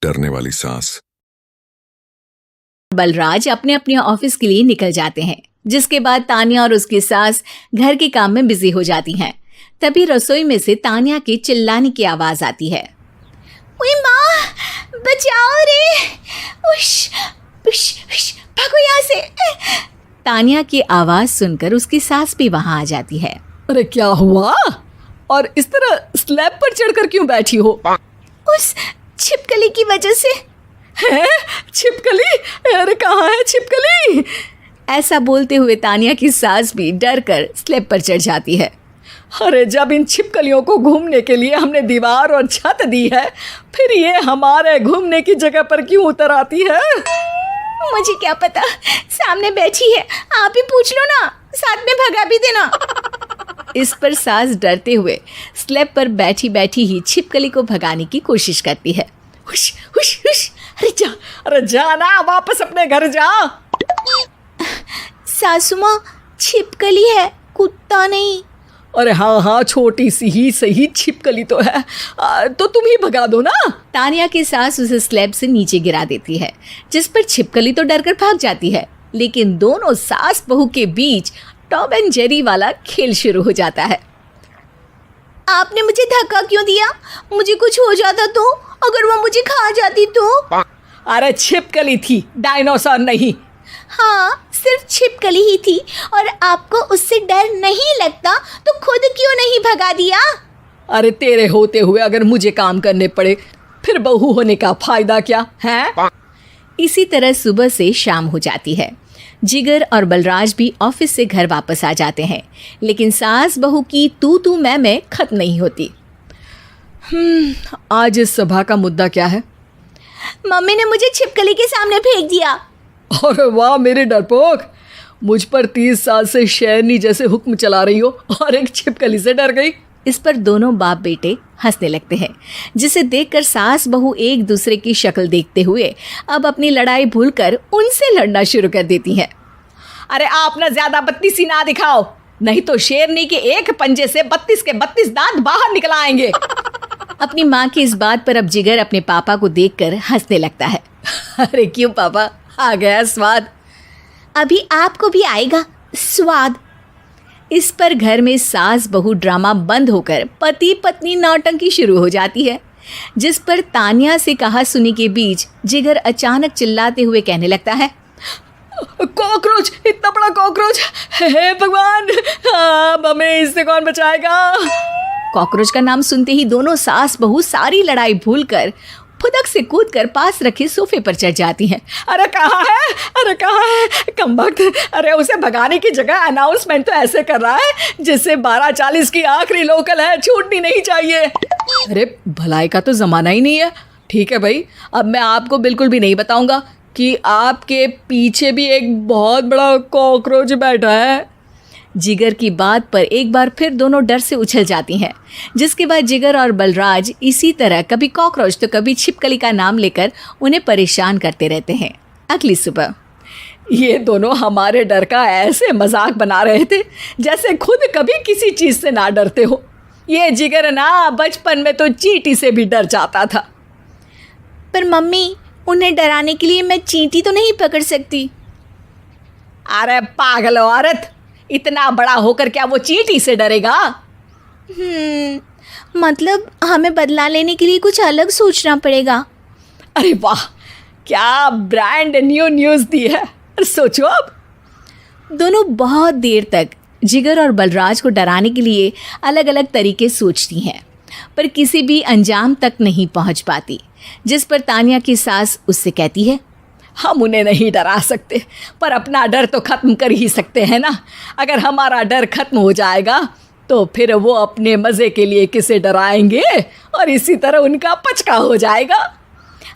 डरने वाली सास। बलराज अपने अपने ऑफिस के लिए निकल जाते हैं, जिसके बाद तान्या और उसकी सास घर के काम में बिजी हो जाती हैं। तभी रसोई में से तान्या के चिल्लाने की आवाज आती है। ओए माँ, बचाओ रे! उश, उश, उश, भागो यहाँ से! तान्या की आवाज सुनकर उसकी सास भी वहां आ जाती है। अरे क्या हुआ? और इस तरह स्लैब पर चढ़कर क्यों बैठी हो? उस छिपकली की वजह से। है? छिपकली? अरे कहाँ है छिपकली? ऐसा बोलते हुए तान्या की सास भी डर कर स्लैब पर चढ़ जाती है। अरे जब इन छिपकलियों को घूमने के लिए हमने दीवार और छत दी है, फिर ये हमारे घूमने की जगह पर क्यों उतर आती है? मुझे क्या पता, सामने बैठी है, आप ही पूछ लो ना, साथ में भगा भी देना। इस पर सास डरते हुए स्लैब पर बैठी बैठी ही छिपकली को भगाने की कोशिश करती है। हुश, हुश, हुश, अरे जा ना, वापस अपने घर जा। सासू माँ, छिपकली है, कुत्ता नहीं। अरे हाँ, छोटी सी ही सही छिपकली तो है, तो तुम ही भगा दो ना। तान्या की सास उसे स्लैब से नीचे गिरा देती है, जिस पर छिपकली तो डरकर भाग जाती है। लेकिन दोनों सास बहू के बीच टॉम एंड जेरी वाला खेल शुरू हो जाता है। आपने मुझे धक्का क्यों दिया? मुझे कुछ हो जाता तो? अगर वो मुझे खा जाती तो? अरे छिपकली थी, डायनासोर नहीं। हाँ, सिर्फ छिपकली ही थी, और आपको उससे डर नहीं लगता तो खुद क्यों नहीं भगा दिया? अरे तेरे होते हुए अगर मुझे काम करने पड़े, फिर बहू होने का फायदा क्या है? इसी तरह सुबह से शाम हो जाती है। जिगर और बलराज भी ऑफिस से घर वापस आ जाते हैं, लेकिन सास बहू की तू मैं खत्म नहीं होती। आज इस सभा का मुद्दा क्या है? मम्मी ने मुझे छिपकली के सामने फेंक दिया। अरे वाह मेरे डरपोक, मुझ पर 30 साल से शेरनी जैसे हुक्म चला रही हो और एक छिपकली से डर गई। इस पर दोनों बाप बेटे हंसने लगते हैं, जिसे देखकर सास बहू एक दूसरे की शक्ल देखते हुए अब अपनी लड़ाई भूलकर उनसे लड़ना शुरू कर देती हैं। अरे आप ना ज्यादा बत्तीसी ना दिखाओ, नहीं तो शेरनी के एक पंजे से 32 के 32 दांत बाहर निकल आएंगे। अपनी माँ की इस बात पर अब जिगर अपने पापा को देखकर हंसने लगता है। अरे क्यों पापा, आ गया स्वाद। अभी आपको भी आएगा स्वाद। इस पर घर में सास बहू ड्रामा बंद होकर पति पत्नी नौटंकी शुरू हो जाती है, जिस पर तान्या से कहा सुनी के बीच जिगर अचानक चिल्लाते हुए कहने लगता है। कॉकरोच, इतना बड़ा कॉकरोच! हे भगवान, अब हमें इससे कौन बचाएगा? कॉकरोच का नाम सुनते ही दोनों सास बहू सारी लड़ाई भूलकर फुदक से कूदकर पास रखे सोफे पर चढ़ जाती हैं। अरे कहाँ है, अरे कहाँ है कमबख्त! अरे उसे भगाने की जगह अनाउंसमेंट तो ऐसे कर रहा है जैसे 12:40 की आखिरी लोकल है, छूटनी नहीं चाहिए। अरे भलाई का तो ज़माना ही नहीं है। ठीक है भाई, अब मैं आपको बिल्कुल भी नहीं बताऊंगा कि आपके पीछे भी एक बहुत बड़ा कॉकरोच बैठा है। जिगर की बात पर एक बार फिर दोनों डर से उछल जाती हैं, जिसके बाद जिगर और बलराज इसी तरह कभी कॉकरोच तो कभी छिपकली का नाम लेकर उन्हें परेशान करते रहते हैं। अगली सुबह ये दोनों हमारे डर का ऐसे मजाक बना रहे थे जैसे खुद कभी किसी चीज़ से ना डरते हो। ये जिगर ना बचपन में तो चींटी से भी डर जाता था। पर मम्मी, उन्हें डराने के लिए मैं चींटी तो नहीं पकड़ सकती। अरे पागल औरत, इतना बड़ा होकर क्या वो चींटी से डरेगा? मतलब हमें बदला लेने के लिए कुछ अलग सोचना पड़ेगा। अरे वाह, क्या ब्रांड न्यू न्यूज़ दी है। सोचो अब। दोनों बहुत देर तक जिगर और बलराज को डराने के लिए अलग अलग तरीके सोचती हैं, पर किसी भी अंजाम तक नहीं पहुंच पाती, जिस पर तान्या की सास उससे कहती है। हम उन्हें नहीं डरा सकते, पर अपना डर तो ख़त्म कर ही सकते हैं ना। अगर हमारा डर ख़त्म हो जाएगा तो फिर वो अपने मज़े के लिए किसे डराएंगे और इसी तरह उनका पचका हो जाएगा।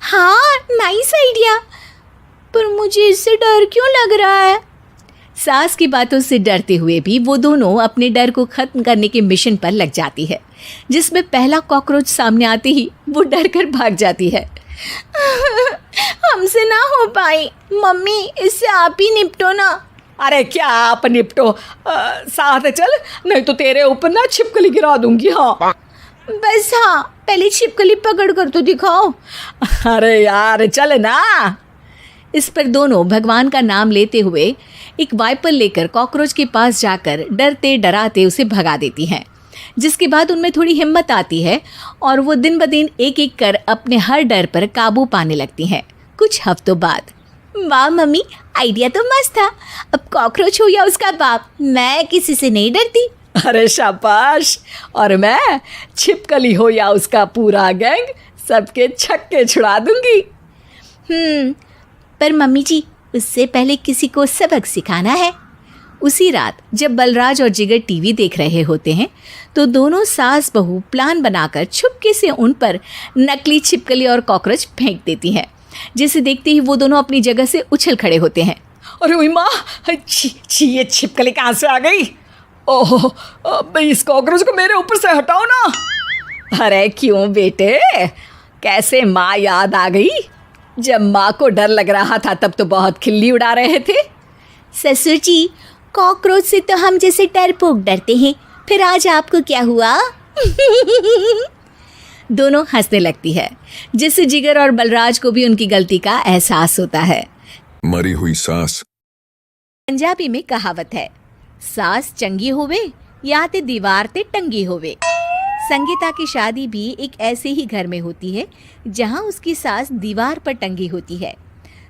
हाँ, नाइस आइडिया, पर मुझे इससे डर क्यों लग रहा है? सास की बातों से डरते हुए भी वो दोनों अपने डर को ख़त्म करने के मिशन पर लग जाती है, जिसमें पहला कॉकरोच सामने आते ही वो डर कर भाग जाती है। हमसे ना हो पाई मम्मी, इससे आप ही निपटो ना। अरे क्या आप निपटो, साथ चल, नहीं तो तेरे ऊपर ना छिपकली गिरा दूंगी। हाँ बस, हाँ पहले छिपकली पकड़ कर तो दिखाओ। अरे यार चल ना। इस पर दोनों भगवान का नाम लेते हुए एक वाइपर लेकर कॉकरोच के पास जाकर डरते डराते उसे भगा देती हैं, जिसके बाद उनमें थोड़ी हिम्मत आती है और वो दिन ब दिन एक एक कर अपने हर डर पर काबू पाने लगती हैं। कुछ हफ्तों बाद, वाह मम्मी, आइडिया तो मस्त था। अब कॉकरोच हो या उसका बाप, मैं किसी से नहीं डरती। अरे शाबाश। और मैं छिपकली हो या उसका पूरा गैंग, सबके छक्के छुड़ा दूंगी। पर मम्मी जी, उससे पहले किसी को सबक सिखाना है। उसी रात जब बलराज और जिगर टीवी देख रहे होते हैं तो दोनों सास बहू प्लान बनाकर छुपके से उन पर नकली छिपकली और कॉकरोच फेंक देती हैं, जिसे देखते ही वो दोनों अपनी जगह से उछल खड़े होते हैं। अरे ओए माँ, छी ये छिपकली कहाँ से आ गई? ओह, अब इस कॉकरोच को मेरे ऊपर से हटाओ ना। अरे क्यों बेटे, कैसे माँ याद आ गई? जब माँ को डर लग रहा था तब तो बहुत खिल्ली उड़ा रहे थे। ससुर जी, कॉकरोच से तो हम जैसे डरपोक डरते हैं, फिर आज आपको क्या हुआ? दोनों हंसने लगती है, जिससे जिगर और बलराज को भी उनकी गलती का एहसास होता है। मरी हुई सास। पंजाबी में कहावत है, सास चंगी होवे या ते दीवार ते टंगी होवे। संगीता की शादी भी एक ऐसे ही घर में होती है जहां उसकी सास दीवार पर टंगी होती है।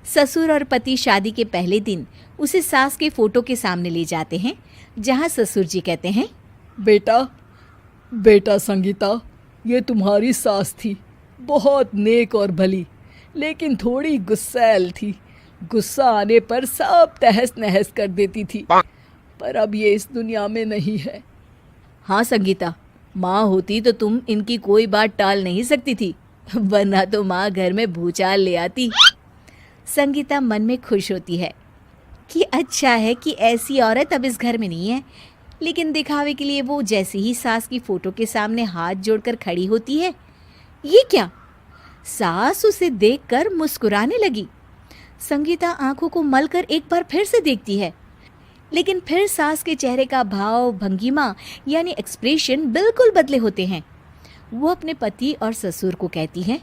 ससुर और पति शादी के पहले दिन उसे सास के फोटो के सामने ले जाते हैं, जहां ससुर जी कहते हैं, बेटा संगीता, ये तुम्हारी सास थी, बहुत नेक और भली, लेकिन थोड़ी गुस्सैल थी। गुस्सा आने पर सब तहस नहस कर देती थी, पर अब ये इस दुनिया में नहीं है। हाँ संगीता, माँ होती तो तुम इनकी कोई बात टाल नहीं सकती थी, वरना तो माँ घर में भूचाल ले आती। संगीता मन में खुश होती है कि अच्छा है कि ऐसी औरत अब इस घर में नहीं है, लेकिन दिखावे के लिए वो जैसे ही सास की फोटो के सामने हाथ जोड़कर खड़ी होती है, ये क्या? सास उसे देखकर मुस्कुराने लगी। संगीता आंखों को मलकर एक बार फिर से देखती है, लेकिन फिर सास के चेहरे का भाव, भंगिमा यानी एक्सप्रेशन बिल्कुल बदले होते हैं। वो अपने पति और ससुर को कहती है,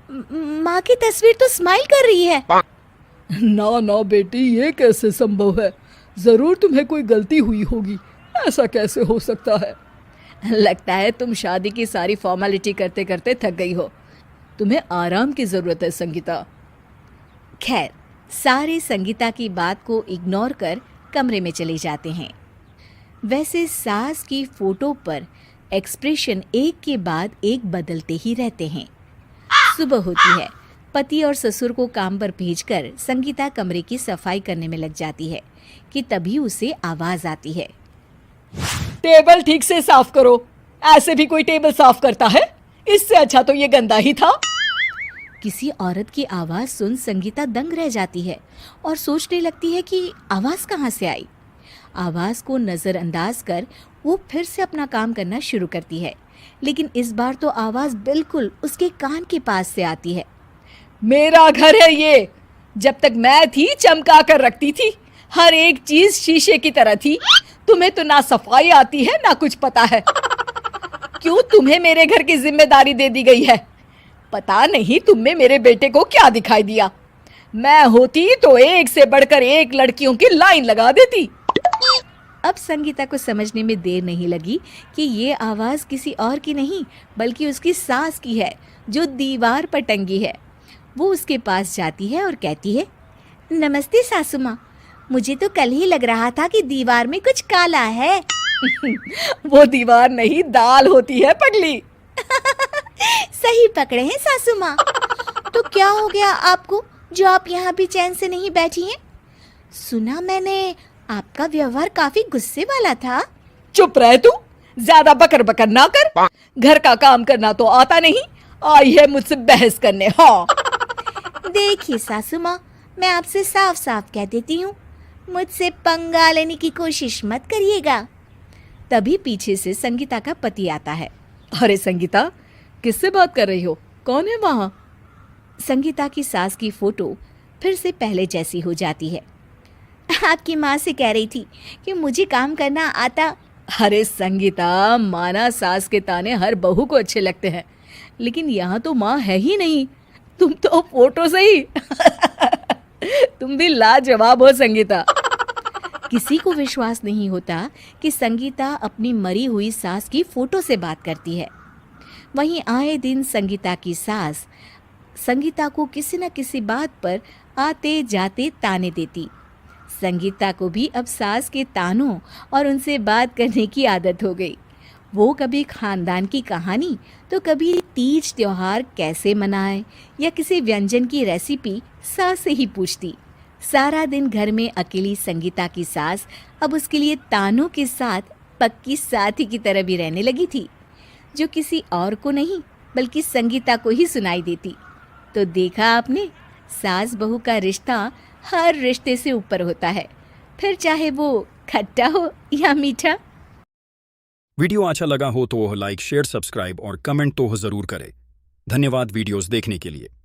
माँ की तस्वीर तो स्माइल कर रही है। ना बेटी, ये कैसे संभव है? जरूर तुम्हें कोई गलती हुई होगी, ऐसा कैसे हो सकता है? लगता है तुम शादी की सारी फॉर्मेलिटी करते करते थक गई हो, तुम्हें आराम की जरूरत है संगीता। खैर, सारे संगीता की बात को इग्नोर कर कमरे में चले जाते हैं। वैसे सास की फोटो पर एक्सप्रेशन एक के बाद एक बदलते ही रहते हैं। सुबह होती है, पति और ससुर को काम पर भेजकर संगीता कमरे की सफाई करने में लग जाती है कि तभी उसे आवाज आती है, टेबल ठीक से साफ करो। ऐसे भी कोई टेबल साफ करता है? इससे अच्छा तो ये गंदा ही था। किसी औरत की आवाज सुन संगीता दंग रह जाती है और सोचने लगती है कि आवाज कहाँ से आई। आवाज को नजरअंदाज कर वो फिर से अपना काम करना शुरू करती है, लेकिन इस बार तो आवाज बिल्कुल उसके कान के पास से आती है। मेरा घर है ये, जब तक मैं थी चमका कर रखती थी, हर एक चीज शीशे की तरह थी। तुम्हें तो ना सफाई आती है ना कुछ पता है। क्यों तुम्हें मेरे घर की जिम्मेदारी दे दी गई है? पता नहीं तुम में मेरे बेटे को क्या दिखाई दिया। मैं होती तो एक से बढ़कर एक लड़कियों की लाइन लगा देती। अब संगीता को समझने में देर नहीं लगी कि ये आवाज किसी और की नहीं बल्कि उसकी सास की है, जो दीवार पर टंगी है। वो उसके पास जाती है और कहती है, नमस्ते सासू माँ, मुझे तो कल ही लग रहा था कि दीवार में कुछ काला है। वो दीवार नहीं, दाल होती है पगली। सही पकड़े हैं सासू माँ। तो क्या हो गया आपको जो आप यहाँ भी चैन से नहीं बैठी हैं? सुना मैंने आपका व्यवहार काफी गुस्से वाला था। चुप रह तू, ज्यादा बकर बकर ना कर। घर का काम करना तो आता नहीं, आई है मुझसे बहस करने। हाँ देखिए सासू माँ, मैं आपसे साफ साफ कह देती हूँ, मुझसे पंगा लेने की कोशिश मत करिएगा। तभी पीछे से संगीता का पति आता है। अरे संगीता, किससे बात कर रही हो? कौन है वहाँ? संगीता की सास की फोटो फिर से पहले जैसी हो जाती है। आपकी माँ से कह रही थी कि मुझे काम करना आता। अरे संगीता, माना सास के ताने हर बहू को अच्छे लगते हैं, लेकिन यहाँ तो माँ है ही नहीं। तुम तो फोटो से ही तुम भी लाजवाब हो संगीता। किसी को विश्वास नहीं होता कि संगीता अपनी मरी हुई सास की फोटो से बात करती है। वहीं आए दिन संगीता की सास संगीता को किसी न किसी बात पर आते जाते ताने देती। संगीता को भी अब सास के तानों और उनसे बात करने की आदत हो गई। वो कभी खानदान की कहानी तो कभी तीज त्योहार कैसे मनाए या किसी व्यंजन की रेसिपी सास से ही पूछती। सारा दिन घर में अकेली संगीता की सास अब उसके लिए तानों के साथ पक्की साथी की तरह भी रहने लगी थी, जो किसी और को नहीं बल्कि संगीता को ही सुनाई देती। तो देखा आपने, सास बहू का रिश्ता हर रिश्ते से ऊपर होता है, फिर चाहे वो खट्टा हो या मीठा। वीडियो अच्छा लगा हो तो लाइक शेयर सब्सक्राइब और कमेंट तो ज़रूर करें। धन्यवाद वीडियोस देखने के लिए।